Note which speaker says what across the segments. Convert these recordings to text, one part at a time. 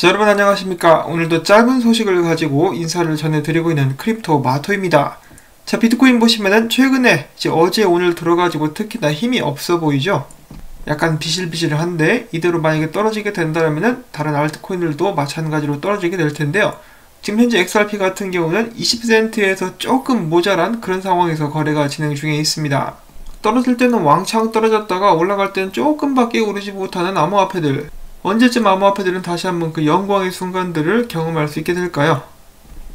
Speaker 1: 자, 여러분 안녕하십니까. 오늘도 짧은 소식을 가지고 인사를 전해드리고 있는 크립토 마토입니다. 자, 비트코인 보시면은 최근에 어제 오늘 들어가지고 특히나 힘이 없어 보이죠. 약간 비실비실한데 이대로 만약에 떨어지게 된다면은 다른 알트코인들도 마찬가지로 떨어지게 될 텐데요. 지금 현재 XRP 같은 경우는 20센트에서 조금 모자란 그런 상황에서 거래가 진행 중에 있습니다. 떨어질 때는 왕창 떨어졌다가 올라갈 때는 조금밖에 오르지 못하는 암호화폐들, 언제쯤 암호화폐들은 다시 한번 그 영광의 순간들을 경험할 수 있게 될까요?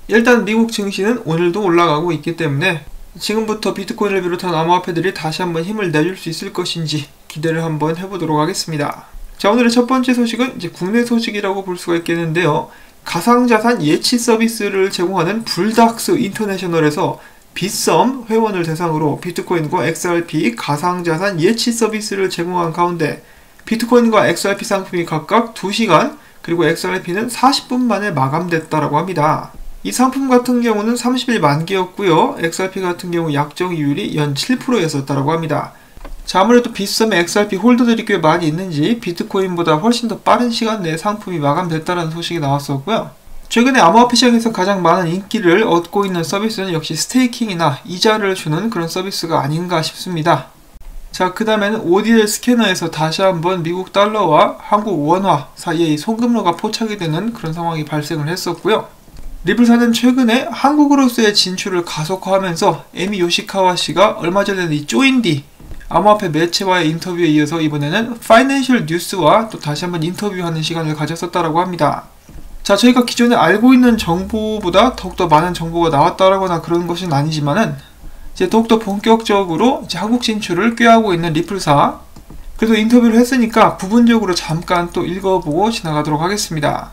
Speaker 1: 일단 미국 증시는 오늘도 올라가고 있기 때문에 지금부터 비트코인을 비롯한 암호화폐들이 다시 한번 힘을 내줄 수 있을 것인지 기대를 한번 해보도록 하겠습니다. 자, 오늘의 첫 번째 소식은 이제 국내 소식이라고 볼 수가 있겠는데요. 가상자산 예치 서비스를 제공하는 불닥스 인터내셔널에서 빗썸 회원을 대상으로 비트코인과 XRP 가상자산 예치 서비스를 제공한 가운데 비트코인과 XRP 상품이 각각 2시간, 그리고 XRP는 40분 만에 마감됐다라고 합니다. 이 상품 같은 경우는 30일 만기였고요. XRP 같은 경우 약정이율이 연 7%였었다라고 합니다. 자, 아무래도 빗썸에 XRP 홀더들이 꽤 많이 있는지 비트코인보다 훨씬 더 빠른 시간 내에 상품이 마감됐다는 소식이 나왔었고요. 최근에 암호화폐 시장에서 가장 많은 인기를 얻고 있는 서비스는 역시 스테이킹이나 이자를 주는 그런 서비스가 아닌가 싶습니다. 자, 그 다음에는 ODL 스캐너에서 다시 한번 미국 달러와 한국 원화 사이에 송금로가 포착이 되는 그런 상황이 발생을 했었고요. 리플사는 최근에 한국으로서의 진출을 가속화하면서 에미 요시카와 씨가 얼마 전에는 이 조인디 암호화폐 매체와의 인터뷰에 이어서 이번에는 파이낸셜 뉴스와 또 다시 한번 인터뷰하는 시간을 가졌었다라고 합니다. 자, 저희가 기존에 알고 있는 정보보다 더욱더 많은 정보가 나왔다라거나 그런 것은 아니지만은 이제 더욱더 본격적으로 이제 한국 진출을 꾀하고 있는 리플사, 그래도 인터뷰를 했으니까 부분적으로 잠깐 또 읽어보고 지나가도록 하겠습니다.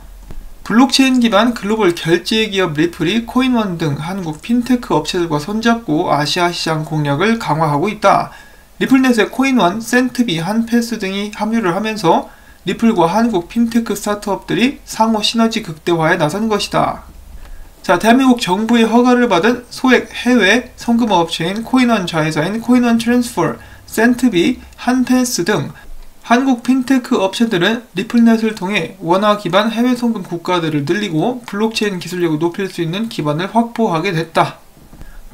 Speaker 1: 블록체인 기반 글로벌 결제 기업 리플이 코인원 등 한국 핀테크 업체들과 손잡고 아시아 시장 공략을 강화하고 있다. 리플넷의 코인원, 센트비, 한패스 등이 합류를 하면서 리플과 한국 핀테크 스타트업들이 상호 시너지 극대화에 나선 것이다. 자, 대한민국 정부의 허가를 받은 소액 해외 송금어 업체인 코인원 자회사인 코인원 트랜스퍼, 센트비, 한패스 등 한국 핀테크 업체들은 리플넷을 통해 원화 기반 해외 송금 국가들을 늘리고 블록체인 기술력을 높일 수 있는 기반을 확보하게 됐다.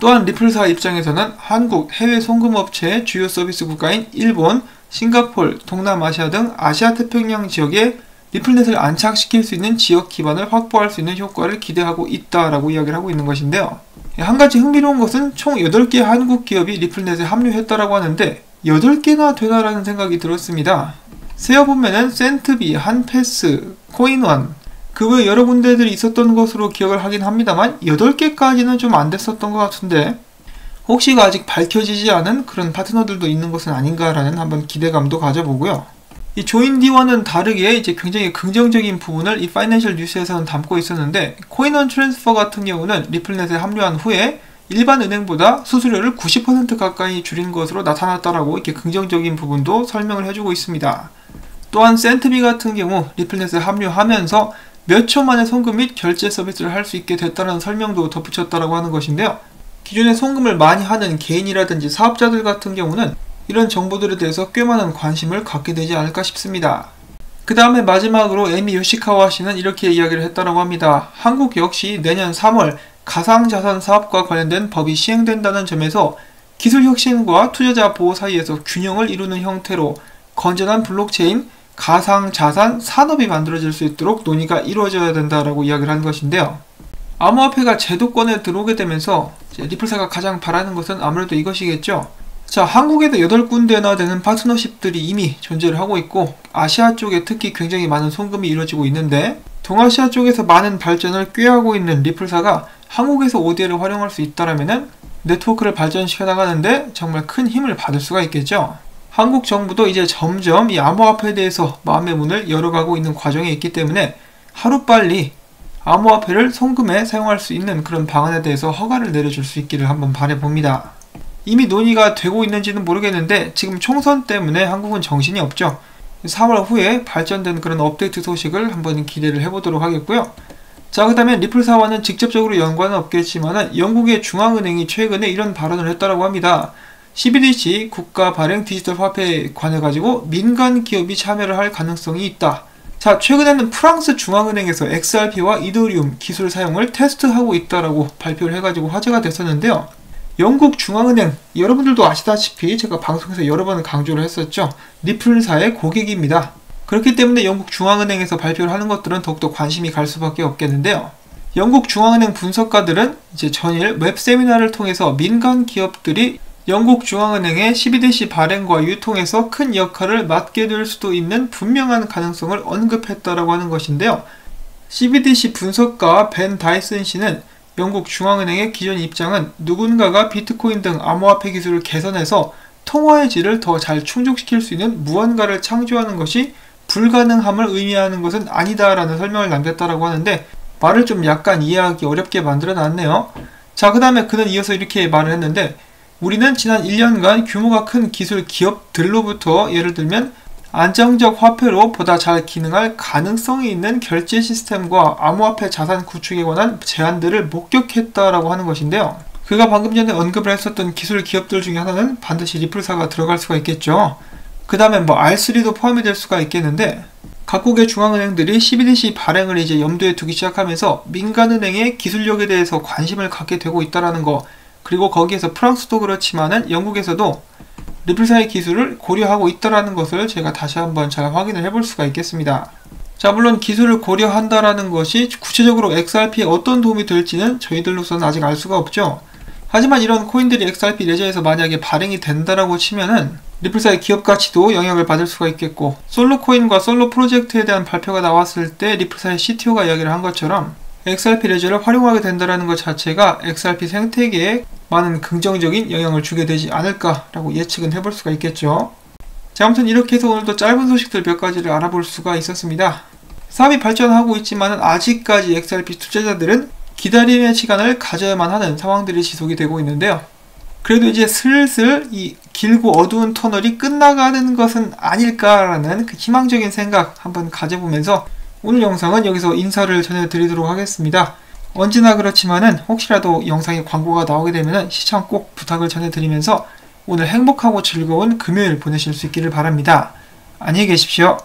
Speaker 1: 또한 리플사 입장에서는 한국 해외 송금 업체의 주요 서비스 국가인 일본, 싱가폴, 동남아시아 등 아시아 태평양 지역에 리플넷을 안착시킬 수 있는 지역 기반을 확보할 수 있는 효과를 기대하고 있다라고 이야기를 하고 있는 것인데요. 한 가지 흥미로운 것은 총 8개 한국 기업이 리플넷에 합류했다라고 하는데 8개나 되나라는 생각이 들었습니다. 세어보면은 센트비, 한패스, 코인원, 그 외 여러 군데들이 있었던 것으로 기억을 하긴 합니다만 8개까지는 좀 안 됐었던 것 같은데 혹시가 아직 밝혀지지 않은 그런 파트너들도 있는 것은 아닌가라는 한번 기대감도 가져보고요. 이 조인디와는 다르게 이제 굉장히 긍정적인 부분을 이 파이낸셜 뉴스에서는 담고 있었는데, 코인원 트랜스퍼 같은 경우는 리플넷에 합류한 후에 일반 은행보다 수수료를 90% 가까이 줄인 것으로 나타났다라고 이렇게 긍정적인 부분도 설명을 해주고 있습니다. 또한 센트비 같은 경우 리플넷에 합류하면서 몇 초 만에 송금 및 결제 서비스를 할 수 있게 됐다는 설명도 덧붙였다라고 하는 것인데요. 기존에 송금을 많이 하는 개인이라든지 사업자들 같은 경우는 이런 정보들에 대해서 꽤 많은 관심을 갖게 되지 않을까 싶습니다. 그 다음에 마지막으로 에미 요시카와 씨는 이렇게 이야기를 했다고 합니다. 한국 역시 내년 3월 가상자산 사업과 관련된 법이 시행된다는 점에서 기술 혁신과 투자자 보호 사이에서 균형을 이루는 형태로 건전한 블록체인 가상자산 산업이 만들어질 수 있도록 논의가 이루어져야 된다라고 이야기를 한 것인데요. 암호화폐가 제도권에 들어오게 되면서 리플사가 가장 바라는 것은 아무래도 이것이겠죠. 자, 한국에도 8군데나 되는 파트너십들이 이미 존재를 하고 있고 아시아 쪽에 특히 굉장히 많은 송금이 이루어지고 있는데, 동아시아 쪽에서 많은 발전을 꾀하고 있는 리플사가 한국에서 ODL을 활용할 수 있다라면은 네트워크를 발전시켜 나가는데 정말 큰 힘을 받을 수가 있겠죠. 한국 정부도 이제 점점 이 암호화폐에 대해서 마음의 문을 열어가고 있는 과정에 있기 때문에 하루빨리 암호화폐를 송금에 사용할 수 있는 그런 방안에 대해서 허가를 내려줄 수 있기를 한번 바라봅니다. 이미 논의가 되고 있는지는 모르겠는데 지금 총선 때문에 한국은 정신이 없죠. 4월 후에 발전된 그런 업데이트 소식을 한번 기대를 해보도록 하겠고요. 자, 그 다음에 리플사와는 직접적으로 연관은 없겠지만 영국의 중앙은행이 최근에 이런 발언을 했다고 합니다. CBDC 국가 발행 디지털 화폐에 관해 가지고 민간 기업이 참여를 할 가능성이 있다. 자, 최근에는 프랑스 중앙은행에서 XRP와 이더리움 기술 사용을 테스트하고 있다라고 발표를 해가지고 화제가 됐었는데요. 영국 중앙은행, 여러분들도 아시다시피 제가 방송에서 여러 번 강조를 했었죠. 리플사의 고객입니다. 그렇기 때문에 영국 중앙은행에서 발표를 하는 것들은 더욱더 관심이 갈 수밖에 없겠는데요. 영국 중앙은행 분석가들은 이제 전일 웹 세미나를 통해서 민간 기업들이 영국 중앙은행의 12대시 발행과 유통에서 큰 역할을 맡게 될 수도 있는 분명한 가능성을 언급했다라고 하는 것인데요. CBDC 분석가 벤 다이슨 씨는 영국 중앙은행의 기존 입장은 누군가가 비트코인 등 암호화폐 기술을 개선해서 통화의 질을 더 잘 충족시킬 수 있는 무언가를 창조하는 것이 불가능함을 의미하는 것은 아니다라는 설명을 남겼다라고 하는데, 말을 좀 약간 이해하기 어렵게 만들어 놨네요. 자, 그 다음에 그는 이어서 이렇게 말을 했는데, 우리는 지난 1년간 규모가 큰 기술 기업들로부터 예를 들면 안정적 화폐로 보다 잘 기능할 가능성이 있는 결제 시스템과 암호화폐 자산 구축에 관한 제안들을 목격했다라고 하는 것인데요. 그가 방금 전에 언급을 했었던 기술 기업들 중에 하나는 반드시 리플사가 들어갈 수가 있겠죠. 그 다음에 R3도 포함이 될 수가 있겠는데, 각국의 중앙은행들이 CBDC 발행을 이제 염두에 두기 시작하면서 민간은행의 기술력에 대해서 관심을 갖게 되고 있다는 거, 그리고 거기에서 프랑스도 그렇지만은 영국에서도 리플사의 기술을 고려하고 있다는 것을 제가 다시 한번 잘 확인을 해볼 수가 있겠습니다. 자, 물론 기술을 고려한다라는 것이 구체적으로 XRP에 어떤 도움이 될지는 저희들로서는 아직 알 수가 없죠. 하지만 이런 코인들이 XRP 레저에서 만약에 발행이 된다라고 치면은 리플사의 기업 가치도 영향을 받을 수가 있겠고, 솔로 코인과 솔로 프로젝트에 대한 발표가 나왔을 때 리플사의 CTO가 이야기를 한 것처럼 XRP 레저를 활용하게 된다는 것 자체가 XRP 생태계에 많은 긍정적인 영향을 주게 되지 않을까라고 예측은 해볼 수가 있겠죠. 자, 아무튼 이렇게 해서 오늘도 짧은 소식들 몇 가지를 알아볼 수가 있었습니다. 사업이 발전하고 있지만 아직까지 XRP 투자자들은 기다림의 시간을 가져야만 하는 상황들이 지속이 되고 있는데요. 그래도 이제 슬슬 이 길고 어두운 터널이 끝나가는 것은 아닐까라는 그 희망적인 생각 한번 가져보면서 오늘 영상은 여기서 인사를 전해드리도록 하겠습니다. 언제나 그렇지만은 혹시라도 영상에 광고가 나오게 되면 시청 꼭 부탁을 전해드리면서 오늘 행복하고 즐거운 금요일 보내실 수 있기를 바랍니다. 안녕히 계십시오.